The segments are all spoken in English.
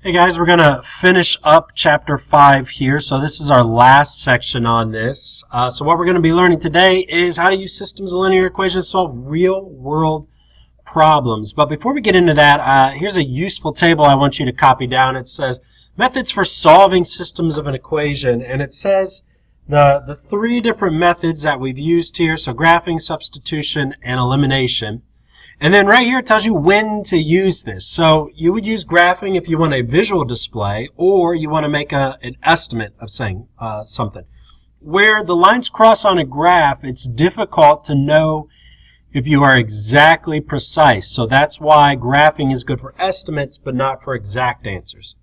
Hey guys, we're going to finish up chapter 5 here. So this is our last section on this. So what we're going to be learning today is how to use systems of linear equations to solve real world problems. But before we get into that, here's a useful table I want you to copy down. It says methods for solving systems of an equation, and it says the three different methods that we've used here. So graphing, substitution, and elimination. And then right here it tells you when to use this. So you would use graphing if you want a visual display or you want to make an estimate of saying something. Where the lines cross on a graph, it's difficult to know if you are exactly precise. So that's why graphing is good for estimates but not for exact answers.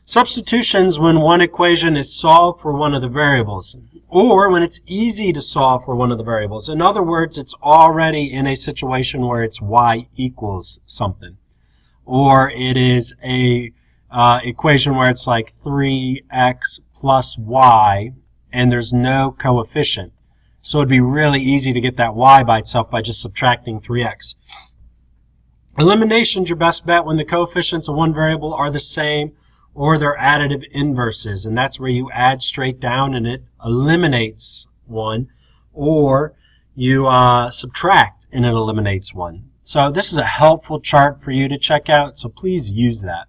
Substitutions when one equation is solved for one of the variables, or when it's easy to solve for one of the variables. In other words, it's already in a situation where it's y equals something. Or it is a equation where it's like 3x plus y, and there's no coefficient. So it'd be really easy to get that y by itself by just subtracting 3x. Elimination's your best bet when the coefficients of one variable are the same, or they're additive inverses, and that's where you add straight down and it eliminates one, or you subtract and it eliminates one. So this is a helpful chart for you to check out, so please use that.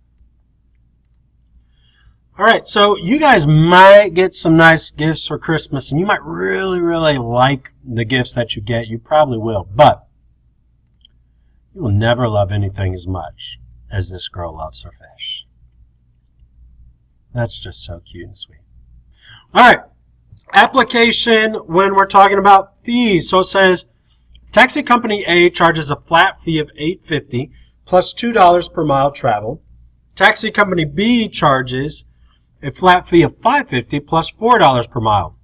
Alright, so you guys might get some nice gifts for Christmas, and you might really like the gifts that you get. You probably will, but you will never love anything as much as this girl loves her fish. That's just so cute and sweet. All right, application when we're talking about fees. So it says, taxi company A charges a flat fee of $8.50 plus $2 per mile traveled. Taxi company B charges a flat fee of $5.50 plus $4 per mile.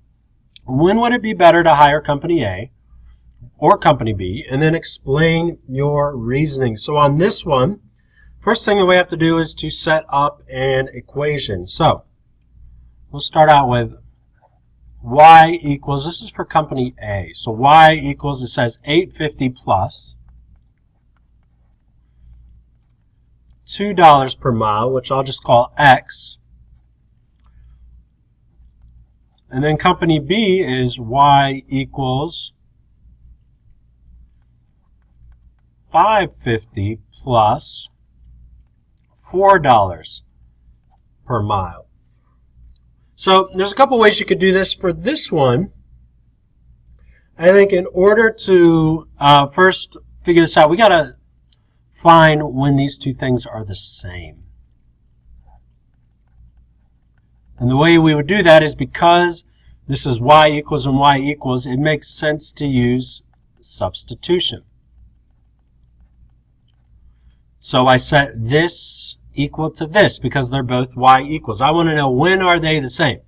When would it be better to hire company A or company B? And then explain your reasoning. So on this one, first thing that we have to do is to set up an equation. So we'll start out with y equals, this is for company A. So y equals, it says $8.50 plus $2 per mile, which I'll just call x. And then company B is y equals $5.50 plus $4 per mile. So there's a couple ways you could do this. For this one, I think in order to first figure this out, we got to find when these two things are the same. And the way we would do that is because this is y equals and y equals, it makes sense to use substitution. So I set this equal to this because they're both y equals. I want to know when are they the same.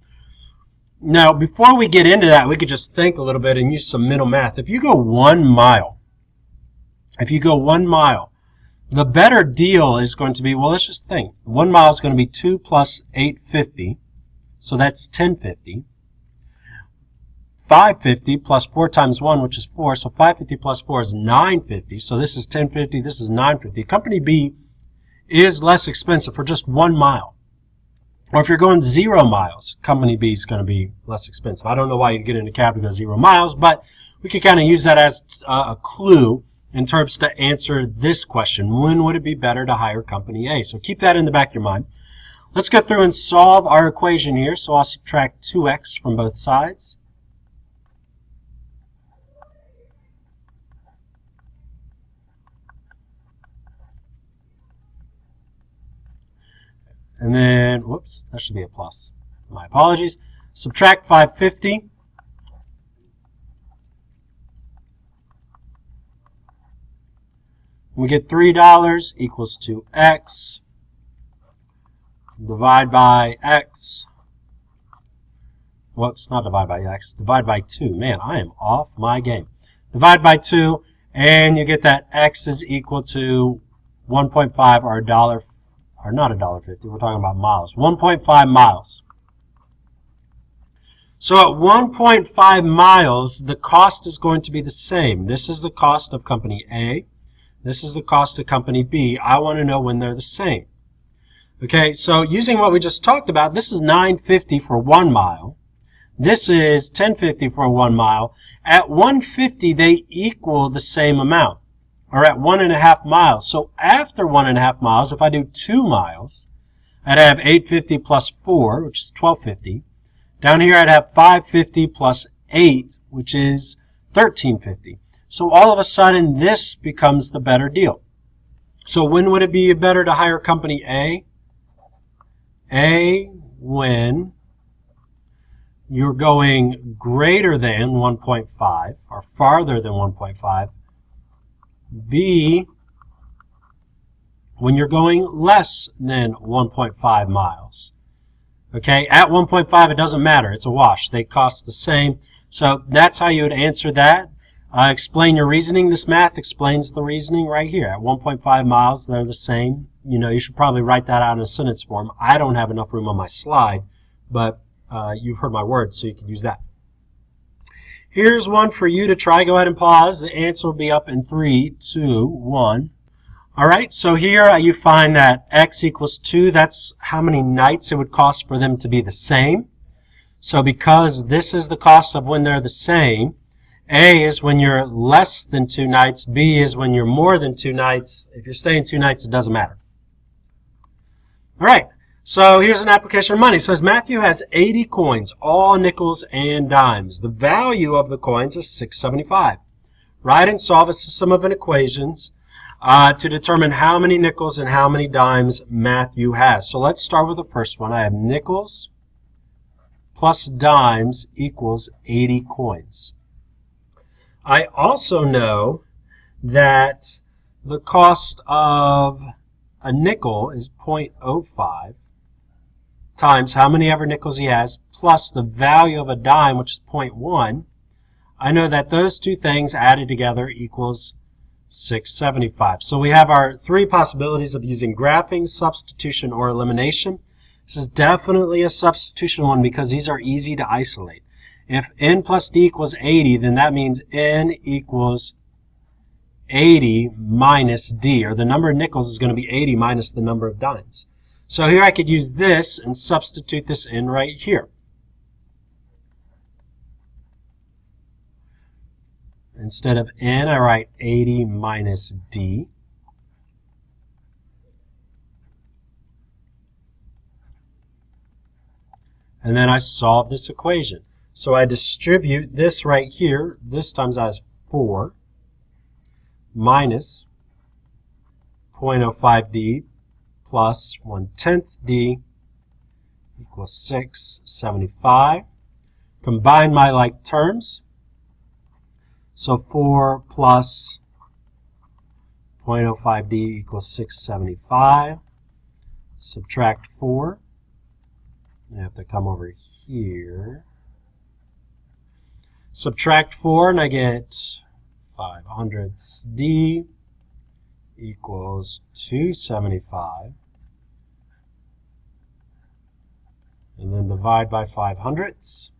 Now, before we get into that, we could just think a little bit and use some mental math. If you go 1 mile, the better deal is going to be, well, let's just think. 1 mile is going to be 2 plus $8.50, so that's $10.50. $5.50 plus 4 times 1, which is 4, so $5.50 plus 4 is $9.50, so this is $10.50, this is $9.50. Company B is less expensive for just 1 mile. Or if you're going 0 miles, company B is going to be less expensive. I don't know why you'd get in a cab to go 0 miles, but we could kind of use that as a clue in terms to answer this question. When would it be better to hire company A? So keep that in the back of your mind. Let's go through and solve our equation here. So I'll subtract 2x from both sides. And then, whoops, that should be a plus. My apologies. Subtract $5.50. We get $3 equals to x. Divide by x. Whoops, not divide by x. Divide by 2. Man, I am off my game. Divide by 2, and you get that x is equal to 1.5 or $1. Or not $1.50, we're talking about miles. 1.5 miles. So at 1.5 miles, the cost is going to be the same. This is the cost of company A. This is the cost of company B. I want to know when they're the same. Okay, so using what we just talked about, this is $9.50 for 1 mile. This is $10.50 for 1 mile. At 150, they equal the same amount, or at 1.5 miles. So after 1.5 miles, if I do 2 miles, I'd have $8.50 plus 4, which is $12.50. Down here, I'd have $5.50 plus 8, which is $13.50. So all of a sudden, this becomes the better deal. So when would it be better to hire company A? A, when you're going greater than 1.5 or farther than 1.5. B, when you're going less than 1.5 miles. Okay, at 1.5 it doesn't matter. It's a wash. They cost the same. So that's how you would answer that. Explain your reasoning. This math explains the reasoning right here. At 1.5 miles, they're the same. You know, you should probably write that out in a sentence form. I don't have enough room on my slide, but you've heard my words, so you can use that. Here's one for you to try. Go ahead and pause. The answer will be up in 3, 2, 1. All right, so here you find that x equals 2. That's how many nights it would cost for them to be the same. So because this is the cost of when they're the same, A is when you're less than 2 nights. B is when you're more than 2 nights. If you're staying 2 nights, it doesn't matter. All right, so here's an application of money. It says Matthew has 80 coins, all nickels and dimes. The value of the coins is $6.75. Write and solve a system of equations to determine how many nickels and how many dimes Matthew has. So let's start with the first one. I have nickels plus dimes equals 80 coins. I also know that the cost of a nickel is 0.05 times how many ever nickels he has plus the value of a dime, which is 0.1. I know that those two things added together equals $6.75. So we have our 3 possibilities of using graphing, substitution, or elimination. This is definitely a substitution one because these are easy to isolate. If n plus d equals 80, then that means n equals 80 minus d, or the number of nickels is going to be 80 minus the number of dimes. So here I could use this and substitute this in right here. Instead of n, I write 80 minus d. And then I solve this equation. So I distribute this right here. This times I has 4 minus 0.05d plus 1/10 d equals 6.75. Combine my like terms. So 4 plus 0.05d equals 6.75. Subtract 4. I have to come over here. Subtract 4 and I get 5/100ths d equals 275. And then divide by 5/100ths.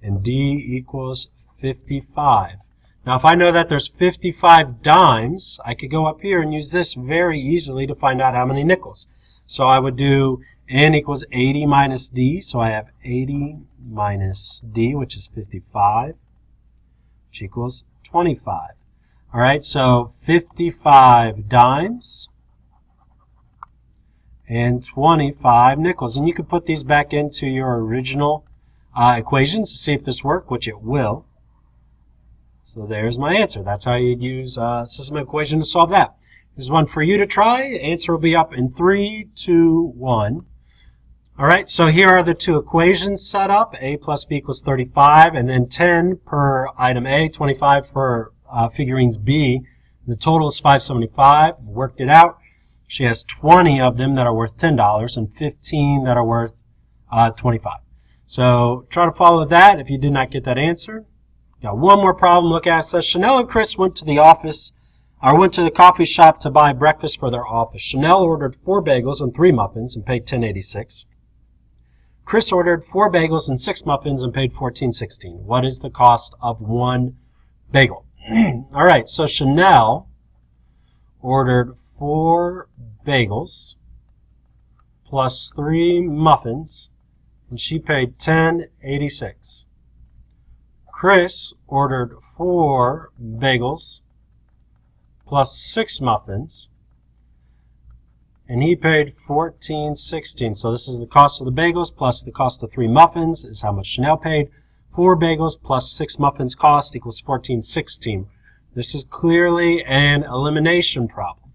And d equals 55. Now if I know that there's 55 dimes, I could go up here and use this very easily to find out how many nickels. So I would do n equals 80 minus d, so I have 80 minus d, which is 55, which equals 25. All right, so 55 dimes and 25 nickels. And you can put these back into your original equations to see if this works, which it will. So there's my answer. That's how you'd use system of equation to solve that. There's one for you to try. Answer will be up in 3, 2, 1. All right, so here are the 2 equations set up. A plus B equals 35, and then 10 per item A, 25 for figurines B. The total is $5.75. Worked it out. She has 20 of them that are worth $10 and 15 that are worth $25. So try to follow that if you did not get that answer. Got one more problem. Look at it. It says Chanel and Chris went to the coffee shop to buy breakfast for their office. Chanel ordered 4 bagels and 3 muffins and paid $10.86. Chris ordered 4 bagels and 6 muffins and paid $14.16. What is the cost of 1 bagel? All right, so Chanel ordered 4 bagels plus 3 muffins, and she paid $10.86. Chris ordered 4 bagels plus 6 muffins, and he paid $14.16. So this is the cost of the bagels plus the cost of 3 muffins is how much Chanel paid. 4 bagels plus 6 muffins cost equals $14.16. This is clearly an elimination problem.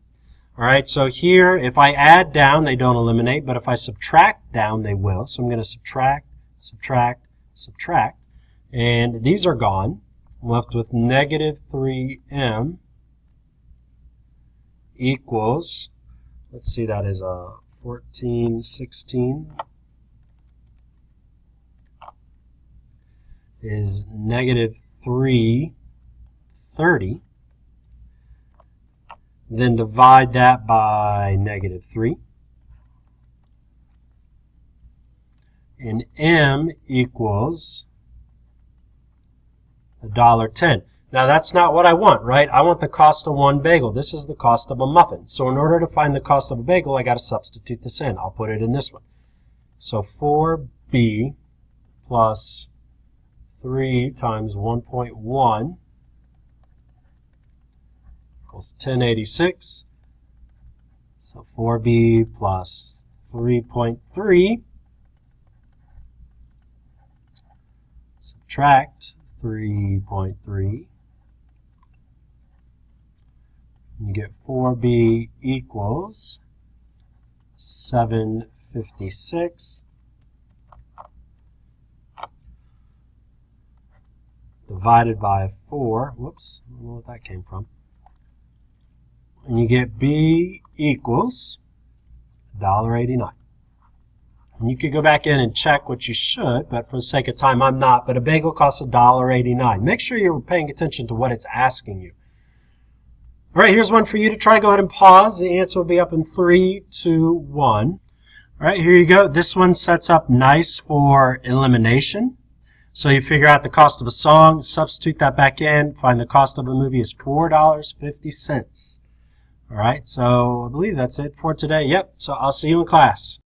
All right, so here, if I add down, they don't eliminate, but if I subtract down, they will. So I'm going to subtract, subtract, subtract, and these are gone. I'm left with negative 3m equals, let's see, that is 1416 is negative 330. Then divide that by negative 3. And m equals $1.10. Now that's not what I want, right? I want the cost of 1 bagel. This is the cost of a muffin. So in order to find the cost of a bagel, I got to substitute this in. I'll put it in this one. So 4b plus 3 times 1.1 equals 1086. So 4b plus 3.3 subtract 3.3. You get 4b equals 756 divided by 4. Whoops, I don't know what that came from. And you get b equals $1.89. And you could go back in and check what you should, but for the sake of time, I'm not. But a bagel costs $1.89. Make sure you're paying attention to what it's asking you. All right, here's one for you to try. Go ahead and pause. The answer will be up in 3, 2, 1. All right, here you go. This one sets up nice for elimination. So you figure out the cost of a song, substitute that back in, find the cost of a movie is $4.50. All right, so I believe that's it for today. Yep, so I'll see you in class.